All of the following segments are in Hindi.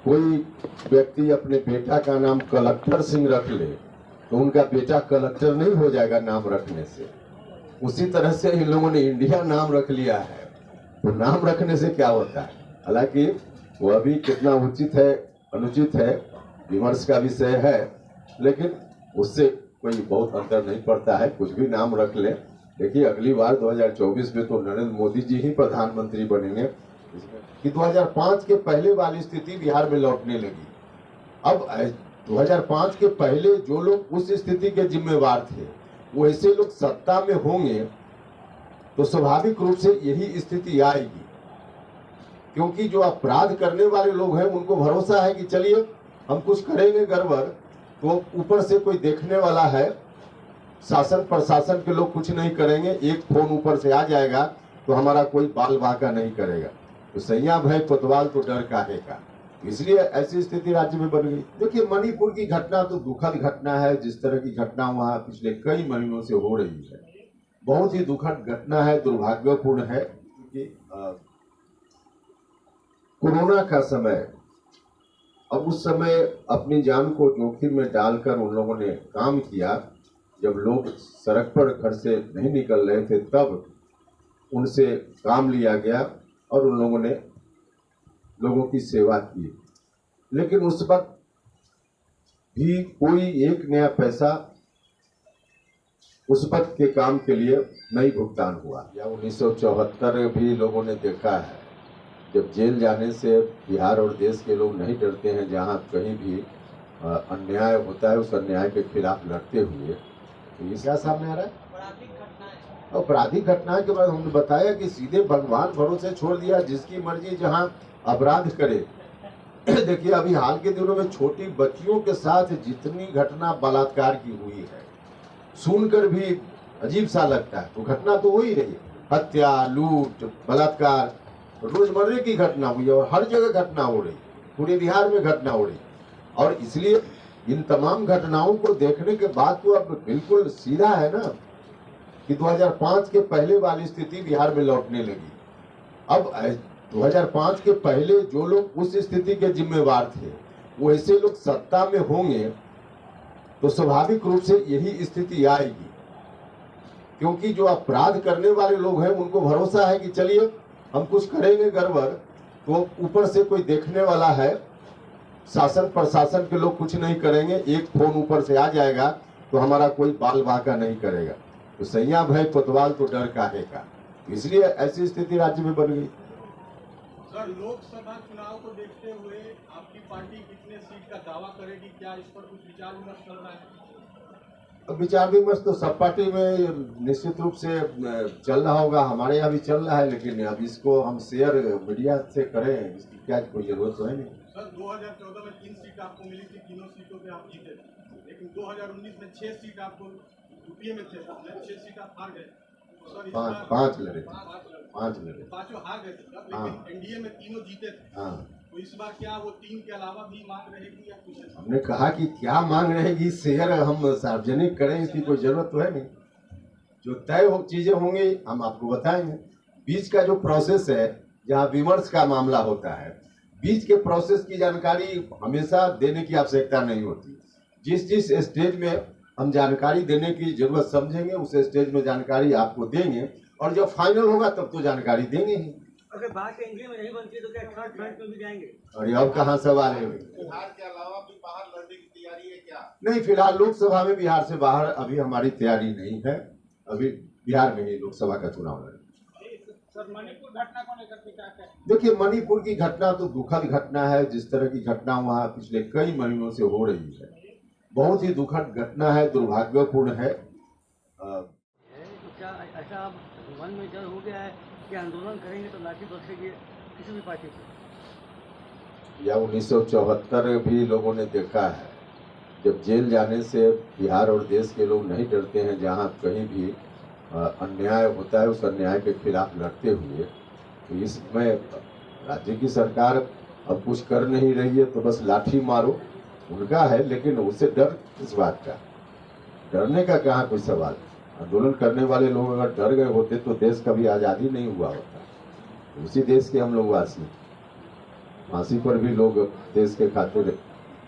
कोई व्यक्ति अपने बेटा का नाम कलेक्टर सिंह रख ले तो उनका बेटा कलेक्टर नहीं हो जाएगा नाम रखने से। उसी तरह से इन लोगों ने इंडिया नाम रख लिया है, तो नाम रखने से क्या होता है। हालांकि वह भी कितना उचित है अनुचित है विमर्श का विषय है, लेकिन उससे कोई बहुत अंतर नहीं पड़ता है, कुछ भी नाम रख ले। देखिए अगली बार 2024 में तो नरेंद्र मोदी जी ही प्रधानमंत्री बनेंगे कि 2005 के पहले वाली स्थिति बिहार में लौटने लगी। अब 2005 के पहले जो लोग उस स्थिति के जिम्मेवार थे वो ऐसे लोग सत्ता में होंगे तो स्वाभाविक रूप से यही स्थिति आएगी, क्योंकि जो अपराध करने वाले लोग हैं उनको भरोसा है कि चलिए हम कुछ करेंगे गड़बड़ तो ऊपर से कोई देखने वाला है, शासन प्रशासन के लोग कुछ नहीं करेंगे, एक फोन ऊपर से आ जाएगा तो हमारा कोई बाल बांका नहीं करेगा। तो सैया भय कोतवाल तो डर काहे का, इसलिए ऐसी स्थिति राज्य में बन गई। देखिए मणिपुर की घटना तो दुखद घटना है, जिस तरह की घटना वहाँ पिछले कई महीनों से हो रही है बहुत ही दुखद घटना है, दुर्भाग्यपूर्ण है। क्योंकि कोरोना का समय, अब उस समय अपनी जान को जोखिम में डालकर उन लोगों ने काम किया। जब लोग सड़क पर घर से नहीं निकल रहे थे तब उनसे काम लिया गया और उन लोगों ने लोगों की सेवा की, लेकिन उस वक्त भी कोई एक नया पैसा उस वक्त के काम के लिए नहीं भुगतान हुआ। या 1974 भी लोगों ने देखा है, जब जेल जाने से बिहार और देश के लोग नहीं डरते हैं, जहां कहीं भी अन्याय होता है उस अन्याय के खिलाफ लड़ते हुए। तो ये क्या सामने आ रहा है, आपराधिक घटनाएं के बाद हमने बताया कि सीधे भगवान भरोसे छोड़ दिया, जिसकी मर्जी जहां अपराध करे। देखिए अभी हाल के दिनों में छोटी बच्चियों के साथ जितनी घटना बलात्कार की हुई है सुनकर भी अजीब सा लगता है। तो घटना तो हो ही रही है, हत्या, लूट, बलात्कार रोजमर्रे की घटना हुई है और हर जगह घटना हो रही, पूरे बिहार में घटना हो रही। और इसलिए इन तमाम घटनाओं को देखने के बाद तो अब बिल्कुल सीधा है ना कि 2005 के पहले वाली स्थिति बिहार में लौटने लगी। अब 2005 के पहले जो लोग उस स्थिति के जिम्मेवार थे वो ऐसे लोग सत्ता में होंगे तो स्वाभाविक रूप से यही स्थिति आएगी, क्योंकि जो अपराध करने वाले लोग हैं उनको भरोसा है कि चलिए हम कुछ करेंगे गड़बड़ तो ऊपर से कोई देखने वाला है, शासन प्रशासन के लोग कुछ नहीं करेंगे, एक फोन ऊपर से आ जाएगा तो हमारा कोई बाल बांका नहीं करेगा। तो सैया भय कोतवाल तो डर काहे का, इसलिए ऐसी स्थिति राज्य में बन गई। सर लोकसभा चुनाव को देखते हुए आपकी पार्टी कितने सीट का दावा करेगी, क्या इस पर कुछ विचार विमर्श चल रहा है? अब विचार विमर्श तो सब पार्टी में निश्चित रूप से चल रहा होगा, हमारे यहाँ भी चल रहा है, लेकिन अब इसको हम शेयर मीडिया से करें इसकी क्या कोई जरूरत तो है नहीं। सर 2014 में 3 सीट आपको मिली थी, तीनों सीटों पे आप जीते थे, लेकिन 2019 में 6 सीट आपको यूपीए में थे, 6 सीट आप हार गए। पांच लड़े, पांचों हार गए थे सर, लेकिन एनडीए में तीनों जीते थे। तो इस बार क्या वो 3 के अलावा भी मांग रहेगी या कुछ? हमने कहा कि क्या मांग रहेगी, शेयर हम सार्वजनिक करें इसकी कोई जरूरत तो है नहीं। जो तय चीजें होंगी हम आपको बताएंगे। बीच का जो प्रोसेस है जहाँ विमर्श का मामला होता है, बीच के प्रोसेस की जानकारी हमेशा देने की आवश्यकता नहीं होती। जिस स्टेज में हम जानकारी देने की जरूरत समझेंगे उस स्टेज में जानकारी आपको देंगे, और जब फाइनल होगा तब तो जानकारी देंगे ही। अगर बात एनडीए में नहीं बनती तो क्या थर्ड फ्रंट में भी जाएंगे? अरे अब कहाँ सवाल है, बिहार के अलावा भी बाहर लड़ने की तैयारी है क्या? नहीं, फिलहाल लोकसभा में बिहार से बाहर अभी हमारी तैयारी नहीं है, अभी बिहार में ही लोकसभा का चुनाव लड़े। सर मणिपुर घटना को लेकर के क्या कहें? देखिए मणिपुर की घटना तो दुखद घटना है, जिस तरह की घटना वहाँ पिछले कई महीनों से हो रही है बहुत ही दुखद घटना है, दुर्भाग्यपूर्ण है। तो क्या ऐसा मन में डर हो गया है कि आंदोलन करेंगे तो लाठी बरसेगी किसी भी पार्टी को? या 1974 भी लोगों ने देखा है, जब जेल जाने से बिहार और देश के लोग नहीं डरते हैं, जहां कहीं भी अन्याय होता है उस अन्याय के खिलाफ लड़ते हुए। तो इसमें राज्य की सरकार अब कुछ कर नहीं रही है तो बस लाठी मारो उनका है, लेकिन उससे डर किस बात का, डरने का कहाँ कोई सवाल। आंदोलन करने वाले लोग अगर डर गए होते तो देश कभी आज़ादी नहीं हुआ होता। उसी देश के हम लोग वासी। फांसी पर भी लोग देश के खातिर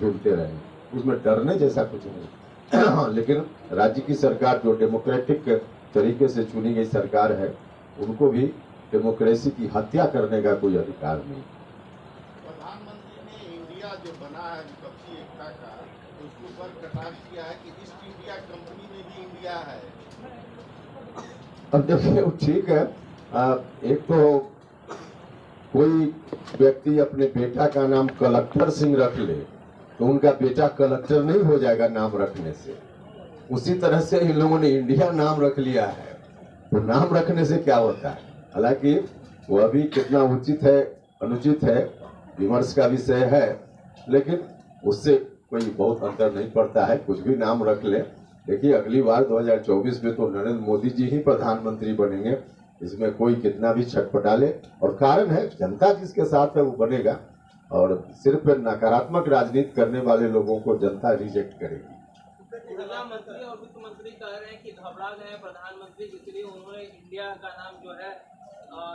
झूलते रहे, उसमें डरने जैसा कुछ नहीं। लेकिन राज्य की सरकार जो डेमोक्रेटिक तरीके से चुनी गई सरकार है, उनको भी डेमोक्रेसी की हत्या करने का कोई अधिकार नहीं। प्रधानमंत्री ने इंडिया जो बना है विपक्षी एकता का, उसके ऊपर कटाक्ष किया है कि ईस्ट इंडिया कंपनी में भी इंडिया है। अब देखिए ठीक है, एक तो कोई व्यक्ति अपने बेटा का नाम कलेक्टर सिंह रख ले तो उनका बेटा कलेक्टर नहीं हो जाएगा नाम रखने से। उसी तरह से इन लोगों ने इंडिया नाम रख लिया है, तो नाम रखने से क्या होता है। हालांकि वह भी कितना उचित है अनुचित है विमर्श का विषय है, लेकिन उससे कोई बहुत अंतर नहीं पड़ता है, कुछ भी नाम रख ले। देखिए अगली बार 2024 में तो नरेंद्र मोदी जी ही प्रधानमंत्री बनेंगे, इसमें कोई कितना भी छटपटा ले। और कारण है जनता जिसके साथ है वो बनेगा, और सिर्फ नकारात्मक राजनीति करने वाले लोगों को जनता रिजेक्ट करेगी। प्रधानमंत्री और वित्त मंत्री कह रहे हैं कि घबरा गए प्रधानमंत्री, इसलिए उन्होंने इंडिया का नाम जो है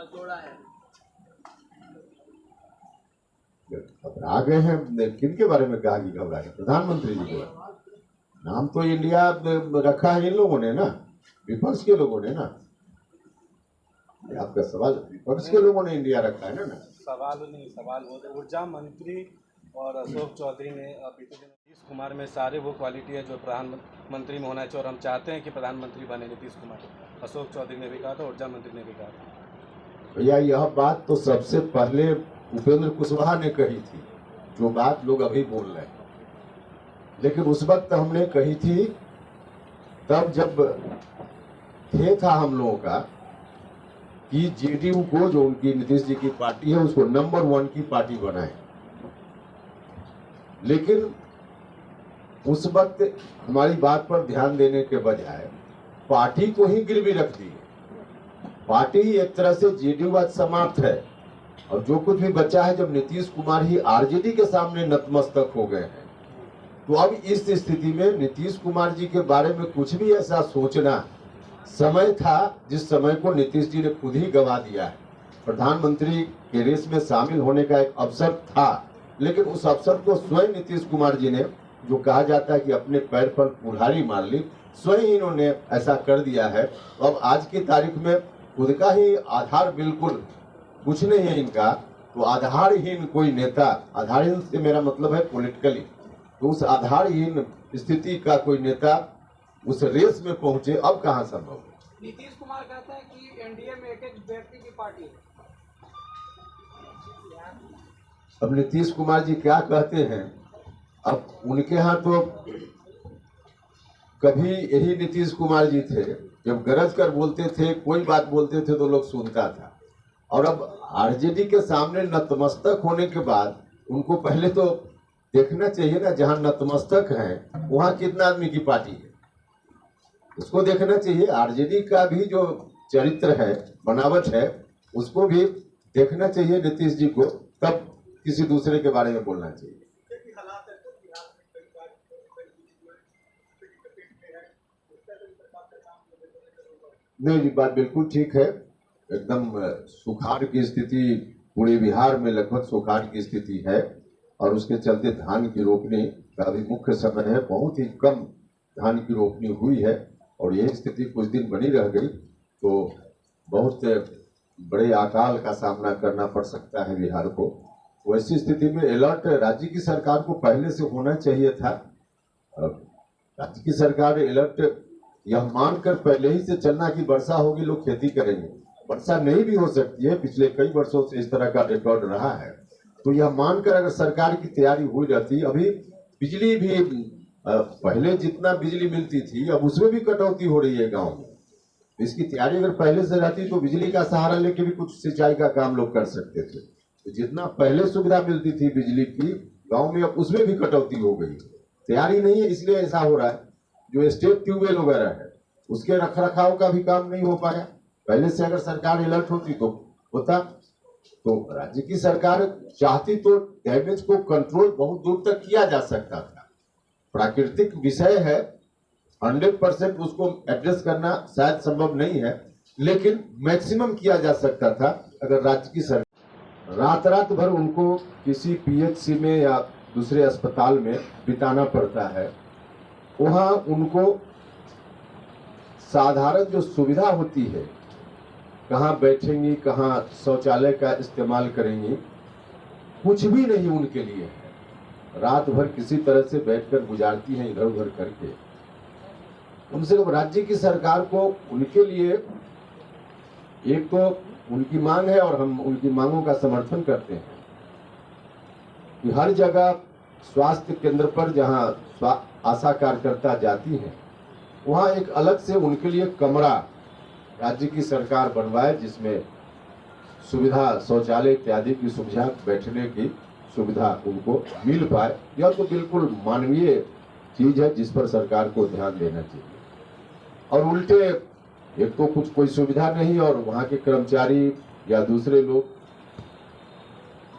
जोड़ा है। घबरा गए हैं, किन के बारे में कहा कि घबरा गए? प्रधानमंत्री जी के नाम तो इंडिया रखा है इन लोगों ने ना, विपक्ष के लोगों ने ना। आपका सवाल विपक्ष के लोगों ने इंडिया रखा है ना। सवाल नहीं, सवाल वो ऊर्जा मंत्री और अशोक चौधरी ने बीते दिन नीतीश कुमार में सारे वो क्वालिटी है जो प्रधानमंत्री में होना चाहिए, और हम चाहते हैं कि प्रधानमंत्री बने नीतीश कुमार। अशोक चौधरी ने भी कहा था, ऊर्जा मंत्री ने भी कहा था। भैया यह बात तो सबसे पहले उपेंद्र कुशवाहा ने कही थी, जो बात लोग अभी बोल रहे हैं। लेकिन उस वक्त हमने कही थी तब जब था हम लोगों का कि जेडीयू को, जो उनकी नीतीश जी की पार्टी है, उसको नंबर 1 की पार्टी बनाए। लेकिन उस वक्त हमारी बात पर ध्यान देने के बजाय पार्टी को ही गिरवी रख दी। पार्टी ही एक तरह से जेडीयू आज समाप्त है, और जो कुछ भी बचा है, जब नीतीश कुमार ही आरजेडी के सामने नतमस्तक हो गए हैं, तो अब इस स्थिति में नीतीश कुमार जी के बारे में कुछ भी ऐसा सोचना समय था जिस समय को नीतीश जी ने खुद ही गवा दिया है। प्रधानमंत्री के रेस में शामिल होने का एक अवसर था, लेकिन उस अवसर को स्वयं नीतीश कुमार जी ने, जो कहा जाता है कि अपने पैर पर कुल्हाड़ी मार ली, स्वयं इन्होंने ऐसा कर दिया है। अब आज की तारीख में खुद का ही आधार बिल्कुल कुछ नहीं है इनका, तो आधारहीन कोई नेता, आधारहीन से मेरा मतलब है पॉलिटिकली, तो उस आधारहीन स्थिति का कोई नेता उस रेस में पहुंचे, अब कहां संभव है। नीतीश कुमार कहते हैं कि एनडीए में एक व्यक्ति की पार्टी है। अब नीतीश कुमार जी क्या कहते हैं, अब उनके यहाँ तो कभी यही नीतीश कुमार जी थे, जब गरज कर बोलते थे, कोई बात बोलते थे तो लोग सुनता था। और अब आरजेडी के सामने नतमस्तक होने के बाद उनको पहले तो देखना चाहिए ना, जहां नतमस्तक हैं वहां कितना आदमी की पार्टी है, उसको देखना चाहिए। आरजेडी का भी जो चरित्र है, बनावट है, उसको भी देखना चाहिए नीतीश जी को, तब किसी दूसरे के बारे में बोलना चाहिए। नहीं जी, बात बिल्कुल ठीक है। एकदम सुखाड़ की स्थिति पूरे बिहार में लगभग सुखाड़ की स्थिति है, और उसके चलते धान की रोपनी का भी मुख्य समय है। बहुत ही कम धान की रोपनी हुई है, और यही स्थिति कुछ दिन बनी रह गई तो बहुत बड़े अकाल का सामना करना पड़ सकता है बिहार को। वैसी स्थिति में अलर्ट राज्य की सरकार को पहले से होना चाहिए था। राज्य की सरकार अलर्ट यह मानकर पहले ही से चलना कि वर्षा होगी, लोग खेती करेंगे। वर्षा नहीं भी हो सकती है, पिछले कई वर्षों से इस तरह का रिकॉर्ड रहा है। तो यह मानकर अगर सरकार की तैयारी हुई रहती, अभी बिजली भी पहले जितना बिजली मिलती थी अब उसमें भी कटौती हो रही है गांव में। इसकी तैयारी अगर पहले से रहती तो बिजली का सहारा लेके भी कुछ सिंचाई का काम लोग कर सकते थे। तो जितना पहले सुविधा मिलती थी बिजली की गांव में, अब उसमें भी कटौती हो गई। तैयारी नहीं है, इसलिए ऐसा हो रहा है। जो स्टेट ट्यूबवेल वगैरह है उसके रख रखाव का भी काम नहीं हो पाया। पहले से अगर सरकार अलर्ट होती तो होता। तो राज्य की सरकार चाहती तो डैमेज को कंट्रोल बहुत दूर तक किया जा सकता था। प्राकृतिक विषय है, 100% उसको एड्रेस करना शायद संभव नहीं है, लेकिन मैक्सिमम किया जा सकता था अगर राज्य की सरकार रात रात भर उनको किसी पीएचसी में या दूसरे अस्पताल में बिताना पड़ता है। वहाँ उनको साधारण जो सुविधा होती है, कहाँ बैठेंगी, कहाँ शौचालय का इस्तेमाल करेंगी, कुछ भी नहीं उनके लिए है। रात भर किसी तरह से बैठकर गुजारती हैं इधर उधर करके। कम से कम राज्य की सरकार को उनके लिए, एक तो उनकी मांग है और हम उनकी मांगों का समर्थन करते हैं कि हर जगह स्वास्थ्य केंद्र पर जहां आशा कार्यकर्ता जाती हैं, वहां एक अलग से उनके लिए कमरा राज्य की सरकार बनवाए, जिसमें सुविधा, शौचालय इत्यादि की सुविधा, बैठने की सुविधा उनको मिल पाए। यह तो बिल्कुल मानवीय चीज है जिस पर सरकार को ध्यान देना चाहिए। और उल्टे एक तो कुछ कोई सुविधा नहीं और वहां के कर्मचारी या दूसरे लोग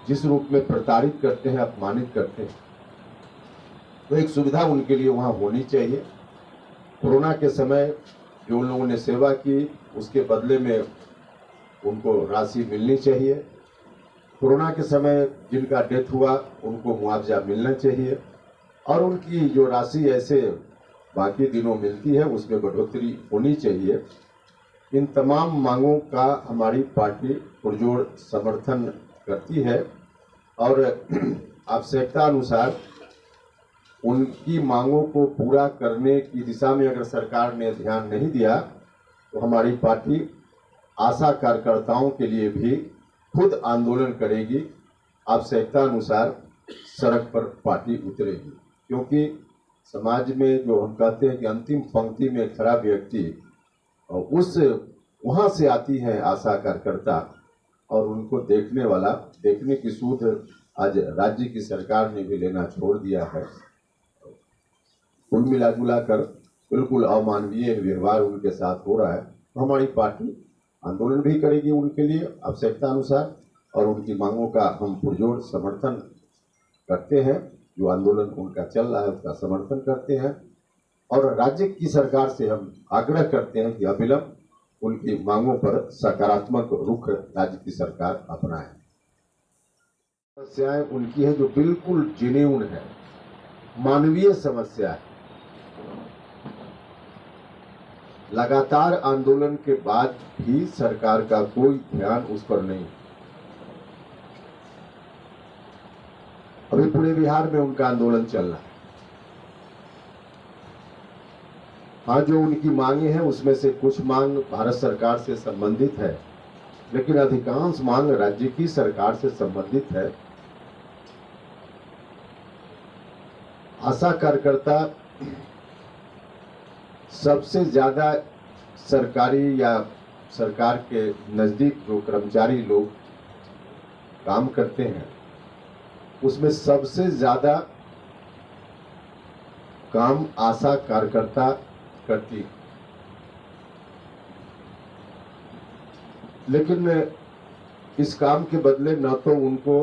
जिस रूप में प्रताड़ित करते हैं, अपमानित करते हैं, तो एक सुविधा उनके लिए वहां होनी चाहिए। कोरोना के समय जो उन लोगों ने सेवा की, उसके बदले में उनको राशि मिलनी चाहिए। कोरोना के समय जिनका डेथ हुआ उनको मुआवजा मिलना चाहिए और उनकी जो राशि ऐसे बाकी दिनों मिलती है उसमें बढ़ोतरी होनी चाहिए। इन तमाम मांगों का हमारी पार्टी पुरजोर समर्थन करती है और आवश्यकता अनुसार उनकी मांगों को पूरा करने की दिशा में अगर सरकार ने ध्यान नहीं दिया तो हमारी पार्टी आशा कार्यकर्ताओं के लिए भी खुद आंदोलन करेगी। आवश्यकता अनुसार सड़क पर पार्टी उतरेगी, क्योंकि समाज में जो हम कहते हैं कि अंतिम पंक्ति में खड़ा व्यक्ति, उस वहाँ से आती है आशा कार्यकर्ता और उनको देखने वाला, देखने की सूझ आज राज्य की सरकार ने भी लेना छोड़ दिया है। कुल मिला जुला कर बिल्कुल अमानवीय व्यवहार उनके साथ हो रहा है। तो हमारी पार्टी आंदोलन भी करेगी उनके लिए आवश्यकता अनुसार और उनकी मांगों का हम पुरजोर समर्थन करते हैं। जो आंदोलन उनका चल रहा है उसका समर्थन करते हैं और राज्य की सरकार से हम आग्रह करते हैं कि अविलंब उनकी मांगों पर सकारात्मक रुख राज्य की सरकार अपनाए। समस्याएं उनकी है जो बिल्कुल जेन्युइन है, मानवीय समस्या है। लगातार आंदोलन के बाद भी सरकार का कोई ध्यान उस पर नहीं। अभी पूरे बिहार में उनका आंदोलन चल रहा है। हाँ, जो उनकी मांगे हैं उसमें से कुछ मांग भारत सरकार से संबंधित है, लेकिन अधिकांश मांग राज्य की सरकार से संबंधित है। आशा कार्यकर्ता सबसे ज्यादा सरकारी या सरकार के नजदीक जो कर्मचारी लोग काम करते हैं उसमें सबसे ज्यादा काम आशा कार्यकर्ता करती, लेकिन इस काम के बदले न तो उनको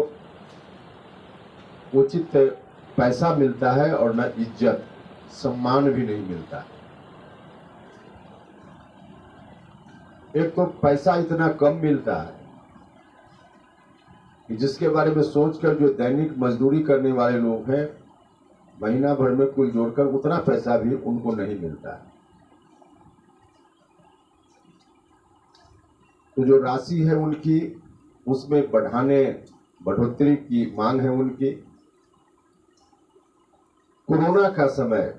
उचित पैसा मिलता है और न इज्जत सम्मान भी नहीं मिलता है। एक तो पैसा इतना कम मिलता है कि जिसके बारे में सोचकर जो दैनिक मजदूरी करने वाले लोग हैं, महीना भर में कुल जोड़कर उतना पैसा भी उनको नहीं मिलता है। तो जो राशि है उनकी, उसमें बढ़ोतरी की मांग है उनकी। कोरोना का समय,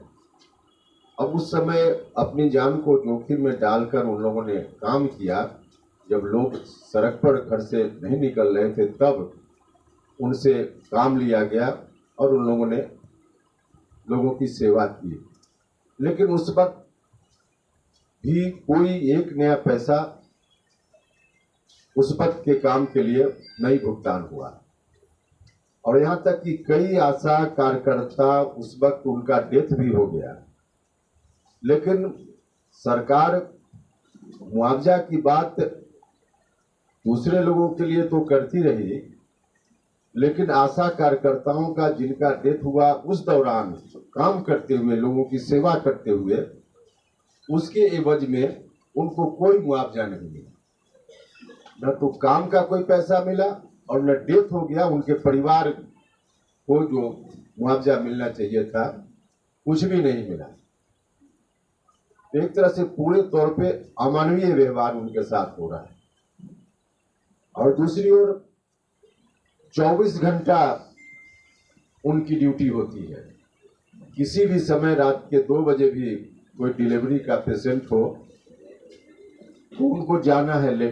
अब उस समय अपनी जान को जोखिम में डालकर उन लोगों ने काम किया। जब लोग सड़क पर घर से नहीं निकल रहे थे तब उनसे काम लिया गया और उन लोगों ने लोगों की सेवा की, लेकिन उस वक्त भी कोई एक नया पैसा उस वक्त के काम के लिए नहीं भुगतान हुआ। और यहाँ तक कि कई आशा कार्यकर्ता उस वक्त उनका डेथ भी हो गया, लेकिन सरकार मुआवजा की बात दूसरे लोगों के लिए तो करती रही, लेकिन आशा कार्यकर्ताओं का जिनका डेथ हुआ उस दौरान काम करते हुए, लोगों की सेवा करते हुए, उसके एवज में उनको कोई मुआवजा नहीं मिला। न तो काम का कोई पैसा मिला और न डेथ हो गया, उनके परिवार को जो मुआवजा मिलना चाहिए था कुछ भी नहीं मिला। एक तरह से पूरे तौर पे अमानवीय व्यवहार उनके साथ हो रहा है। और दूसरी ओर 24 घंटा उनकी ड्यूटी होती है। किसी भी समय रात के 2 बजे भी कोई डिलीवरी का पेशेंट हो तो उनको जाना है।